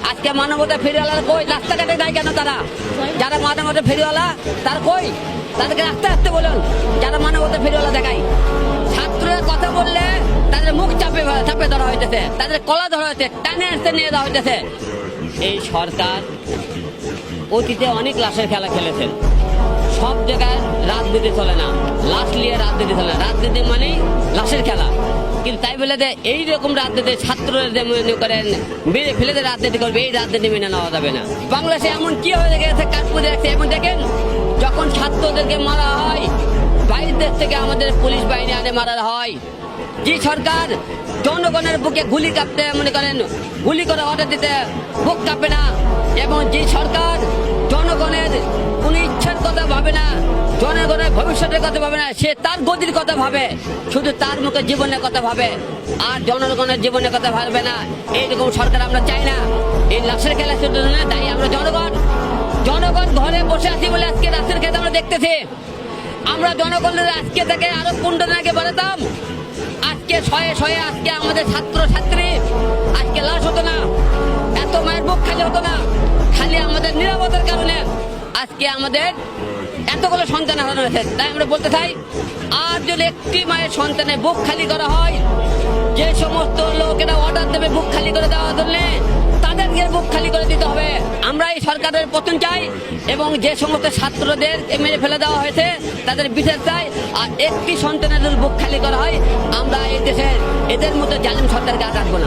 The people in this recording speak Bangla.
আজকে মানবতা ফেরিওয়ালার কই? রাস্তাঘাটে নাই কেন তারা? যারা মানবতা ফেরিওয়ালা তার কই? তাদেরকে রাস্তে আসতে বলুন, যারা মানবতা ফেরিওয়ালা দেখায়। ছাত্ররা কথা বললে তাদের মুখ চাপে ধরা হইতেছে, তাদের কলা ধরা হয়েছে, টানে আসতে নিয়ে দেওয়া হইতেছে। এই সরকার অতীতে অনেক লাশের খেলা খেলেছেন। সব জায়গায় রাজনীতি চলে না, লাশ নিয়ে রাজনীতি চলে না। রাজনীতি মানেই লাশের খেলা। কিন্তু তাই বলে যে এইরকম রাজনীতি ছাত্রদের মনে করেন মেরে ফেলে যে রাজনীতি করবে, এই রাজনীতি মেনে নেওয়া যাবে না। বাংলাদেশে এমন কি হয়ে গেছে, কাঠপুরে রাখছে। এখন দেখেন, যখন ছাত্রদেরকে মারা হয়, বাইরের দেশ থেকে আমাদের পুলিশ বাহিনী আনে মারা হয়। যে সরকার জনগণের বুকে গুলি কাঁপতে মনে করেন, গুলি করে অর্ডার দিতে বুক কাঁপে না, এবং যে সরকার জনগণের কোন ইচ্ছার কথা ভাবে না, জনগণের ভবিষ্যতের কথা ভাবে না, সে তার গতির কথা ভাবে, শুধু তার মুখে জীবনের কথা ভাবে, আর জনগণের জীবনের কথা ভাবে না। এইরকম সরকার আমরা চাই না। এই লাশের খেলা শুধু না, তাই আমরা জনগণ ঘরে বসে আছি বলে আজকে লাশের খেলা আমরা দেখতেছি। আমরা জনগণের আজকে থেকে আরো 15 দিন আগে বাড়াতাম, আজকে শয়ে আজকে আমাদের ছাত্র ছাত্রী আজকে লাশ হতো না, এত মায়ের বুক খালি হতো না। খালি আমাদের নিরাপত্তার কারণে আজকে আমাদের এতগুলো সন্তান হারানো হয়েছে। তাই আমরা বলতে চাই, আর যদি একটি মায়ের সন্তানের বুক খালি করা হয়, যে সমস্ত লোকেরা অর্ডার দেবে বুক খালি করে দেওয়ার জন্য, তাদেরকে বুক খালি করে দিতে হবে। আমরা এই সরকারের পতন চাই, এবং যে সমস্ত ছাত্রদের মেরে ফেলে দেওয়া হয়েছে তাদের বিচার চাই। আর একটি সন্তানের বুক খালি করা হয়, আমরা এই দেশের এদের মতো জালিম সরকারকে আর রাখবো না।